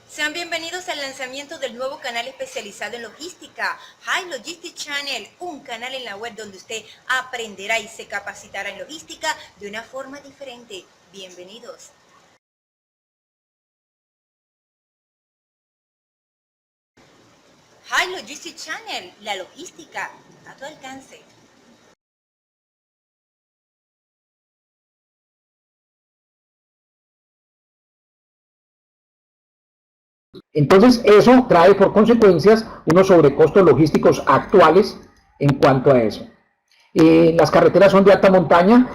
Sean bienvenidos al lanzamiento del nuevo canal especializado en logística, High Logistics Channel, un canal en la web donde usted aprenderá y se capacitará en logística de una forma diferente. Bienvenidos. High Logistics Channel, la logística a tu alcance. Entonces, eso trae por consecuencias unos sobrecostos logísticos actuales en cuanto a eso. Las carreteras son de alta montaña,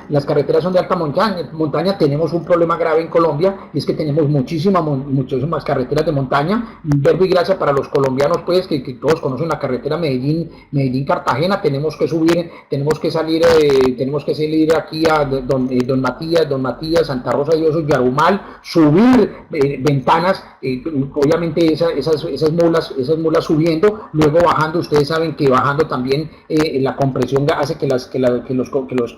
tenemos un problema grave en Colombia, y es que tenemos muchísimas carreteras de montaña. Verbo y gracia para los colombianos, pues, que todos conocen la carretera Medellín-Cartagena. Tenemos que subir, tenemos que salir aquí a Don Matías, Santa Rosa de Osos, Yarumal, subir Ventanas, obviamente esas mulas subiendo, luego bajando. Ustedes saben que bajando también la compresión hace que los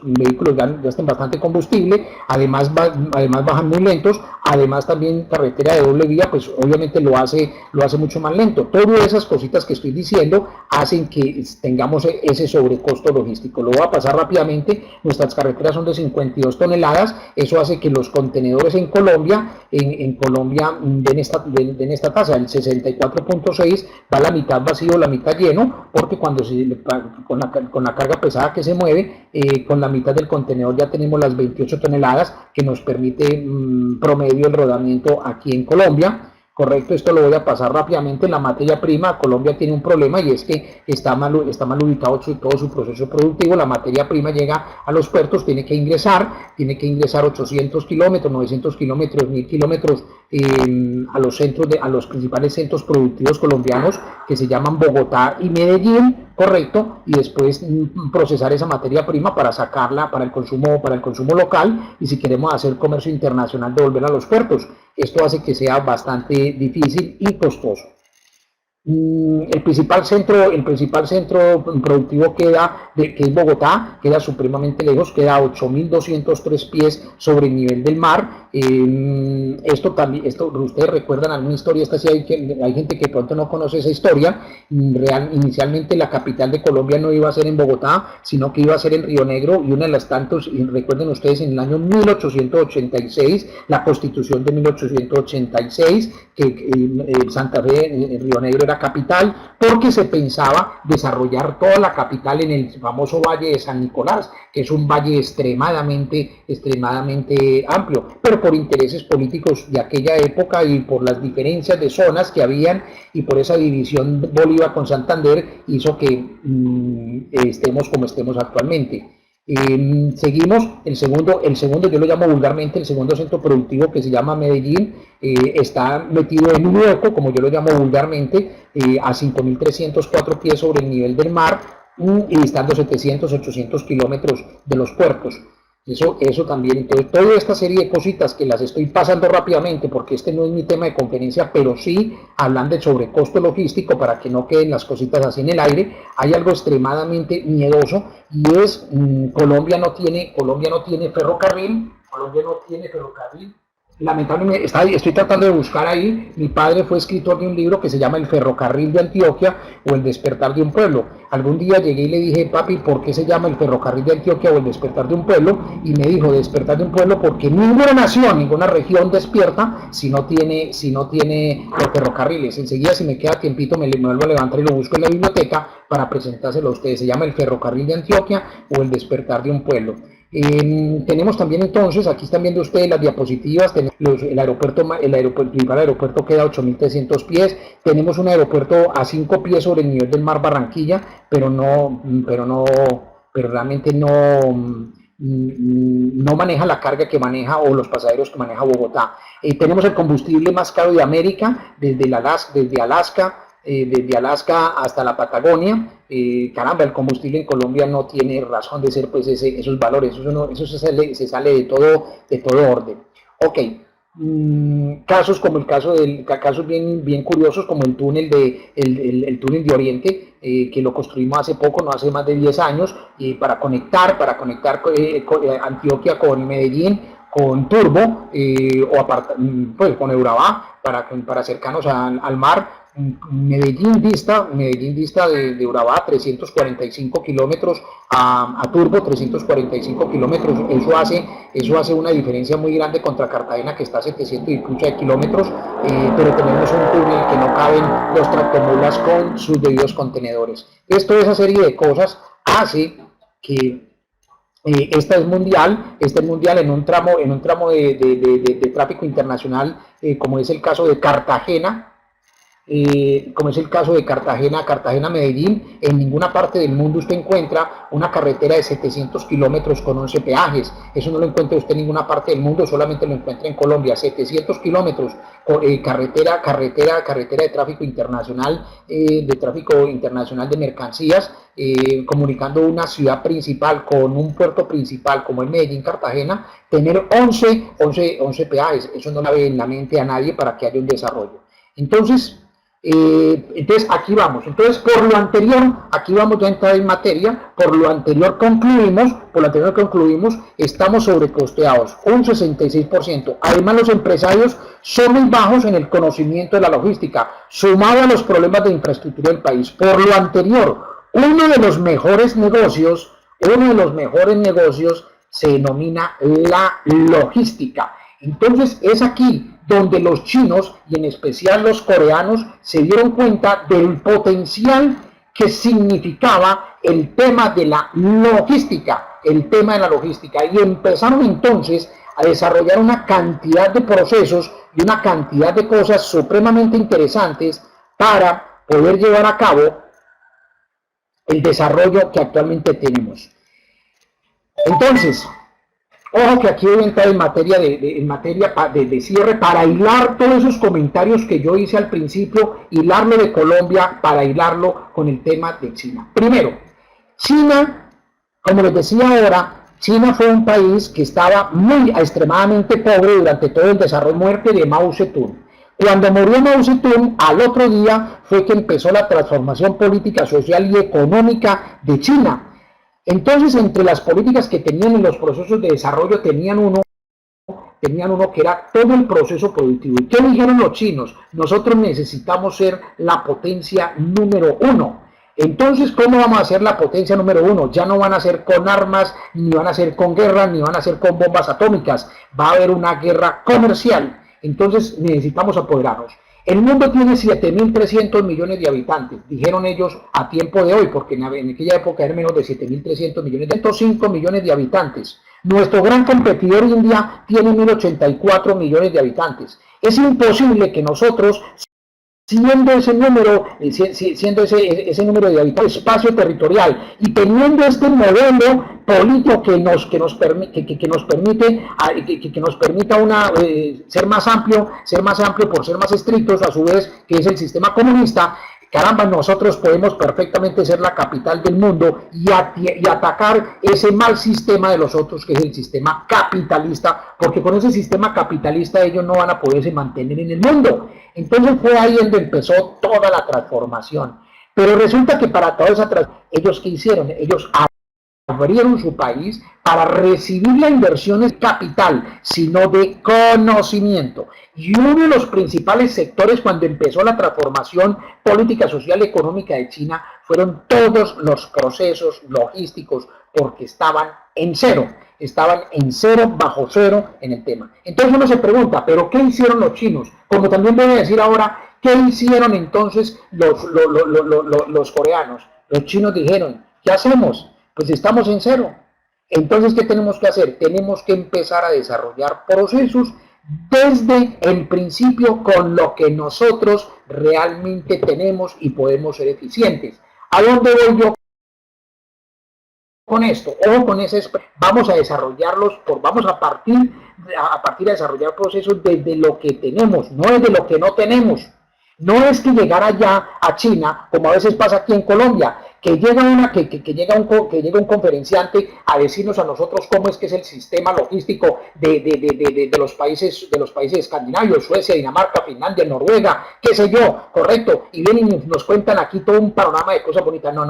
vehículos gasten bastante combustible, además bajan muy lentos, además también carretera de doble vía, pues obviamente lo hace mucho más lento. Todas esas cositas que estoy diciendo hacen que tengamos ese sobrecosto logístico. Lo voy a pasar rápidamente. Nuestras carreteras son de 52 toneladas, eso hace que los contenedores en Colombia den esta tasa, el 64.6, va la mitad vacío, la mitad lleno, porque con la carga pesada que se mueve, con la mitad del contenedor ya tenemos las 28 toneladas que nos permite promedio el rodamiento aquí en Colombia. Correcto, esto lo voy a pasar rápidamente. En la materia prima, Colombia tiene un problema, y es que está mal ubicado todo su proceso productivo. La materia prima llega a los puertos, tiene que ingresar 800 kilómetros, 900 kilómetros, 1000 kilómetros a los principales centros productivos colombianos, que se llaman Bogotá y Medellín, correcto, y después procesar esa materia prima para sacarla para el consumo local, y si queremos hacer comercio internacional, devolverla a los puertos. Esto hace que sea bastante difícil y costoso. El principal centro productivo que es Bogotá, queda supremamente lejos, queda a 8.203 pies sobre el nivel del mar. Ustedes recuerdan alguna historia, sí hay gente que pronto no conoce esa historia. Inicialmente la capital de Colombia no iba a ser en Bogotá, sino que iba a ser en Río Negro, y una de las tantos, y recuerden ustedes, en el año 1886, la Constitución de 1886, que Santa Fe, Río Negro era capital, porque se pensaba desarrollar toda la capital en el famoso Valle de San Nicolás, que es un valle extremadamente amplio, pero por intereses políticos de aquella época y por las diferencias de zonas que habían, y por esa división Bolívar con Santander, hizo que estemos como estemos actualmente. Seguimos, el segundo, yo lo llamo vulgarmente el segundo centro productivo, que se llama Medellín, está metido en un hueco, como yo lo llamo vulgarmente, a 5.304 pies sobre el nivel del mar, y estando 700, 800 kilómetros de los puertos. Eso también. Entonces, toda esta serie de cositas que las estoy pasando rápidamente, porque este no es mi tema de conferencia, pero sí hablan del sobrecosto logístico, para que no queden las cositas así en el aire. Hay algo extremadamente miedoso, y es Colombia no tiene ferrocarril. Lamentablemente, estoy tratando de buscar ahí. Mi padre fue escritor de un libro que se llama El ferrocarril de Antioquia, o El despertar de un pueblo. Algún día llegué y le dije: papi, ¿por qué se llama El ferrocarril de Antioquia o El despertar de un pueblo? Y me dijo: despertar de un pueblo, porque ninguna nación, ninguna región despierta si no tiene los ferrocarriles. Enseguida, si me queda tiempito, me vuelvo a levantar y lo busco en la biblioteca para presentárselo a ustedes. Se llama El ferrocarril de Antioquia o El despertar de un pueblo. Tenemos también, entonces, aquí están viendo ustedes las diapositivas. El principal aeropuerto queda a 8.300 pies. Tenemos un aeropuerto a 5 pies sobre el nivel del mar, Barranquilla, pero realmente no maneja la carga que maneja, o los pasajeros que maneja Bogotá. Tenemos el combustible más caro de América, desde Alaska hasta la Patagonia. Caramba, el combustible en Colombia no tiene razón de ser, pues, esos valores. Eso se sale de todo orden. Ok. Casos como casos bien curiosos, como el túnel de Oriente, que lo construimos hace poco, no hace más de 10 años, para conectar Antioquia con Medellín, con Turbo pues con Urabá para acercarnos al mar. Medellín dista de Urabá 345 kilómetros, a Turbo 345 kilómetros. Eso hace una diferencia muy grande contra Cartagena, que está a 700 y pucha de kilómetros, pero tenemos un túnel que no caben los tractomulas con sus debidos contenedores. Toda esa serie de cosas hace que esta es mundial en un tramo de tráfico internacional, como es el caso de Cartagena. Cartagena-Medellín. En ninguna parte del mundo usted encuentra una carretera de 700 kilómetros con 11 peajes. Eso no lo encuentra usted en ninguna parte del mundo, solamente lo encuentra en Colombia. 700 kilómetros, carretera de tráfico internacional, de mercancías, comunicando una ciudad principal con un puerto principal como es Medellín, Cartagena. Tener 11 peajes, eso no cabe en la mente a nadie para que haya un desarrollo. Entonces aquí vamos. Entonces, por lo anterior, aquí vamos ya a entrar en materia. Por lo anterior concluimos, estamos sobrecosteados, un 66%. Además, los empresarios son muy bajos en el conocimiento de la logística, sumado a los problemas de infraestructura del país. Por lo anterior, uno de los mejores negocios se denomina la logística. Entonces, es aquí donde los chinos, y en especial los coreanos, se dieron cuenta del potencial que significaba el tema de la logística, y empezaron entonces a desarrollar una cantidad de procesos y una cantidad de cosas supremamente interesantes para poder llevar a cabo el desarrollo que actualmente tenemos. Entonces, ojo que aquí voy a entrar en materia de cierre, para hilar todos esos comentarios que yo hice al principio, hilarlo de Colombia para hilarlo con el tema de China. Primero, China, como les decía ahora, China fue un país que estaba extremadamente pobre durante todo el desarrollo, muerte de Mao Zedong. Cuando murió Mao Zedong, al otro día fue que empezó la transformación política, social y económica de China. Entonces, entre las políticas que tenían en los procesos de desarrollo, tenían uno que era todo el proceso productivo. ¿Y qué dijeron los chinos? Nosotros necesitamos ser la potencia número 1. Entonces, ¿cómo vamos a ser la potencia número 1? Ya no van a ser con armas, ni van a ser con guerras, ni van a ser con bombas atómicas. Va a haber una guerra comercial. Entonces, necesitamos apoderarnos. El mundo tiene 7.300 millones de habitantes, dijeron ellos a tiempo de hoy, porque en aquella época eran menos de 7.300 millones, 105 millones de habitantes. Nuestro gran competidor India tiene 1.084 millones de habitantes. Es imposible que nosotros, siendo ese número de habitantes, espacio territorial, y teniendo este modelo político que nos permita ser más amplio por ser más estrictos, a su vez, que es el sistema comunista, caramba, nosotros podemos perfectamente ser la capital del mundo y atacar ese mal sistema de los otros, que es el sistema capitalista, porque con ese sistema capitalista ellos no van a poderse mantener en el mundo. Entonces fue ahí donde empezó toda la transformación. Pero resulta que para toda esa transformación, ¿ellos qué hicieron? Ellos abrieron su país para recibir la inversión de capital, sino de conocimiento. Y uno de los principales sectores cuando empezó la transformación política, social y económica de China fueron todos los procesos logísticos, porque estaban en cero, bajo cero en el tema. Entonces uno se pregunta, ¿pero qué hicieron los chinos? Como también voy a decir ahora, ¿qué hicieron entonces los coreanos? Los chinos dijeron, ¿qué hacemos? Pues estamos en cero. Entonces, ¿qué tenemos que hacer? Tenemos que empezar a desarrollar procesos desde el principio con lo que nosotros realmente tenemos y podemos ser eficientes. ¿A dónde voy yo con esto? O con ese, vamos a desarrollarlos, vamos a partir de desarrollar procesos desde lo que tenemos, no desde lo que no tenemos. No es que llegar allá a China, como a veces pasa aquí en Colombia, que llega un conferenciante a decirnos a nosotros cómo es que es el sistema logístico de los países escandinavos, Suecia, Dinamarca, Finlandia, Noruega, qué sé yo, correcto, y vienen y nos cuentan aquí todo un panorama de cosas bonitas. No.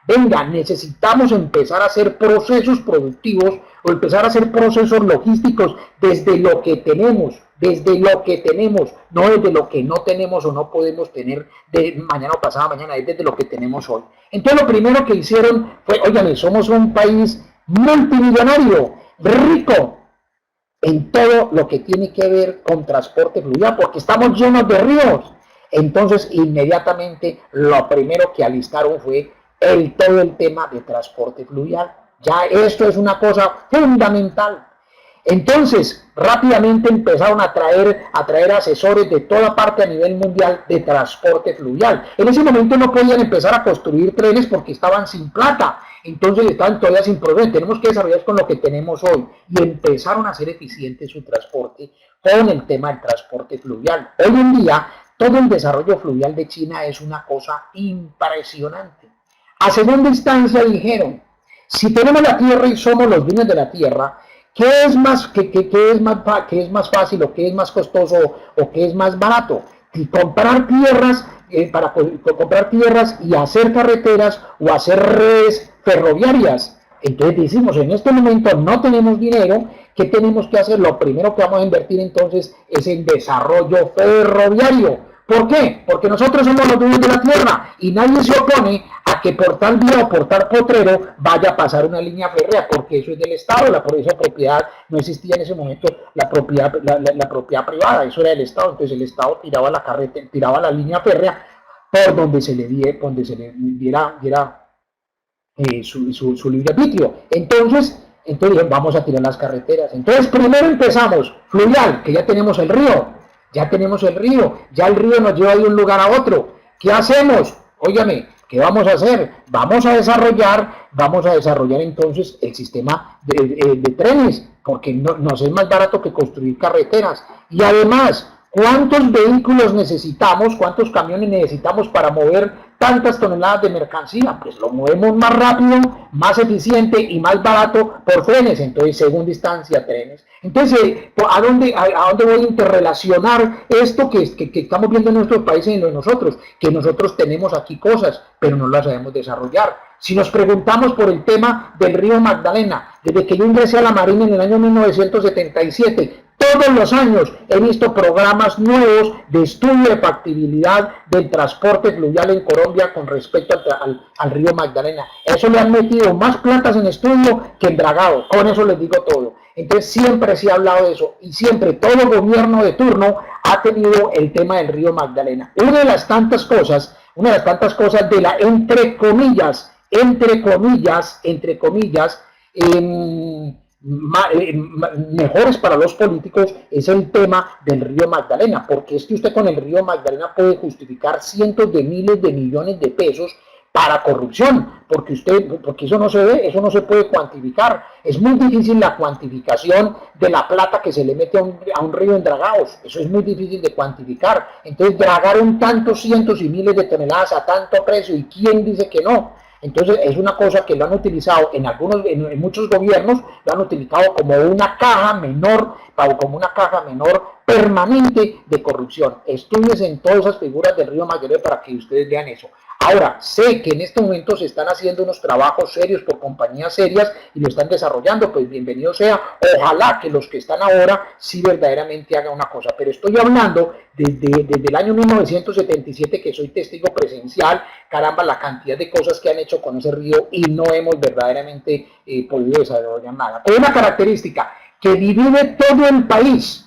Venga, necesitamos empezar a hacer procesos productivos o empezar a hacer procesos logísticos desde lo que tenemos, no desde lo que no tenemos o no podemos tener de mañana o pasado mañana, es desde lo que tenemos hoy. Entonces lo primero que hicieron fue, oigan, somos un país multimillonario, rico en todo lo que tiene que ver con transporte fluvial, porque estamos llenos de ríos. Entonces inmediatamente lo primero que alistaron fue todo el tema de transporte fluvial. Ya esto es una cosa fundamental. Entonces, rápidamente empezaron a traer asesores de toda parte a nivel mundial de transporte fluvial. En ese momento no podían empezar a construir trenes porque estaban sin plata. Entonces estaban todavía sin problema. Tenemos que desarrollar con lo que tenemos hoy. Y empezaron a hacer eficiente su transporte con el tema del transporte fluvial. Hoy en día, todo el desarrollo fluvial de China es una cosa impresionante. A segunda instancia dijeron, si tenemos la tierra y somos los dueños de la tierra, ¿qué es más fácil o qué es más costoso o qué es más barato? Comprar tierras, comprar tierras y hacer carreteras o hacer redes ferroviarias. Entonces decimos, en este momento no tenemos dinero, ¿qué tenemos que hacer? Lo primero que vamos a invertir entonces es en desarrollo ferroviario. ¿Por qué? Porque nosotros somos los dueños de la tierra y nadie se opone a que por tal vía o por tal potrero vaya a pasar una línea férrea, porque eso es del Estado, por esa propiedad no existía en ese momento la propiedad privada, eso era del Estado. Entonces el Estado tiraba la carretera, tiraba la línea férrea por donde se le diera su libre arbitrio. Entonces vamos a tirar las carreteras. Entonces primero empezamos fluvial, que ya tenemos el río. Ya el río nos lleva de un lugar a otro. ¿Qué hacemos? Óigame, ¿qué vamos a hacer? Vamos a desarrollar entonces el sistema de trenes, porque nos es más barato que construir carreteras. Y además, ¿cuántos vehículos necesitamos, cuántos camiones necesitamos para mover tantas toneladas de mercancía? Pues lo movemos más rápido, más eficiente y más barato por trenes. Entonces, segunda instancia, trenes. Entonces, ¿a dónde voy a interrelacionar esto que estamos viendo en nuestros países y en nosotros? Que nosotros tenemos aquí cosas, pero no las sabemos desarrollar. Si nos preguntamos por el tema del río Magdalena, desde que yo ingresé a la Marina en el año 1977, todos los años he visto programas nuevos de estudio de factibilidad del transporte fluvial en Colombia con respecto al río Magdalena. Eso le han metido más plantas en estudio que en dragado, con eso les digo todo. Entonces siempre se ha hablado de eso y siempre todo gobierno de turno ha tenido el tema del río Magdalena. Una de las tantas cosas de la entre comillas, mejores para los políticos es el tema del río Magdalena, porque es que usted con el río Magdalena puede justificar cientos de miles de millones de pesos para corrupción, porque eso no se ve, eso no se puede cuantificar. Es muy difícil la cuantificación de la plata que se le mete a un río en dragados, eso es muy difícil de cuantificar. Entonces dragaron tantos cientos y miles de toneladas a tanto precio, ¿y quién dice que no? Entonces es una cosa que lo han utilizado en muchos gobiernos, lo han utilizado como una caja menor permanente de corrupción. Estudies en todas esas figuras del río Magdalena para que ustedes vean eso. Ahora, sé que en este momento se están haciendo unos trabajos serios por compañías serias y lo están desarrollando, pues bienvenido sea. Ojalá que los que están ahora sí verdaderamente hagan una cosa. Pero estoy hablando desde el año 1977 que soy testigo presencial, caramba, la cantidad de cosas que han hecho con ese río y no hemos verdaderamente podido desarrollar nada. Hay una característica que divide todo el país,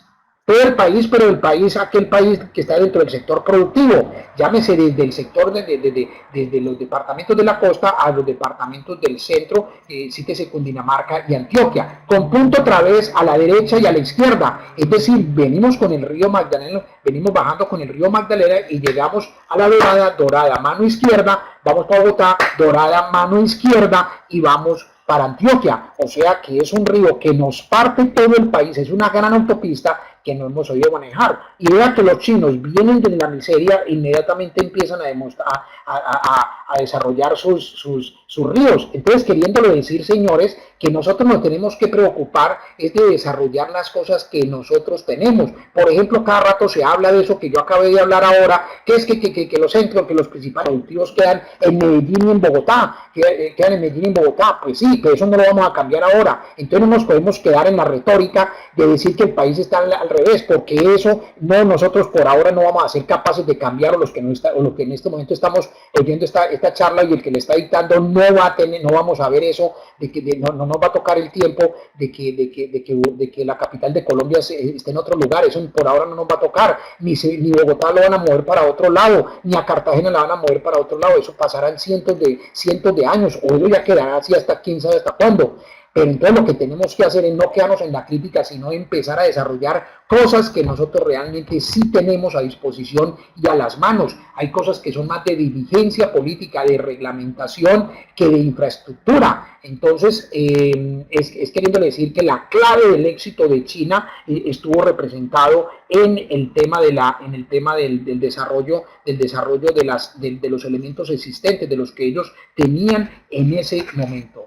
pero aquel país que está dentro del sector productivo, llámese desde el sector desde los departamentos de la costa a los departamentos del centro, cítese Cundinamarca y Antioquia, con punto otra vez a la derecha y a la izquierda, es decir, venimos con el río Magdalena, venimos bajando con el río Magdalena y llegamos a la Dorada, mano izquierda, vamos para Bogotá, Dorada, mano izquierda y vamos para Antioquia, o sea que es un río que nos parte todo el país, es una gran autopista que no hemos sabido manejar. Y vea que los chinos vienen de la miseria, inmediatamente empiezan a demostrar, a desarrollar sus ríos. Entonces, queriéndolo decir, señores, que nosotros nos tenemos que preocupar es de desarrollar las cosas que nosotros tenemos. Por ejemplo, cada rato se habla de eso que yo acabé de hablar ahora, que es que los centros, que los principales productivos quedan en Medellín y en Bogotá, quedan en Medellín y en Bogotá. Pues sí, pero eso no lo vamos a cambiar ahora. Entonces no nos podemos quedar en la retórica de decir que el país está al revés, porque eso no, nosotros por ahora no vamos a ser capaces de cambiar, o los que no está, o lo que en este momento estamos oyendo esta charla y el que le está dictando no va a tener, no vamos a ver eso, de que no nos va a tocar el tiempo de que la capital de Colombia esté en otro lugar. Eso por ahora no nos va a tocar, ni Bogotá lo van a mover para otro lado, ni a Cartagena la van a mover para otro lado. Eso pasará en cientos de años, o eso ya quedará así hasta quién sabe hasta cuándo. Pero entonces lo que tenemos que hacer es no quedarnos en la crítica, sino empezar a desarrollar cosas que nosotros realmente sí tenemos a disposición y a las manos. Hay cosas que son más de diligencia política, de reglamentación, que de infraestructura. Entonces, es queriendo decir que la clave del éxito de China estuvo representado en el tema del desarrollo de los elementos existentes, de los que ellos tenían en ese momento.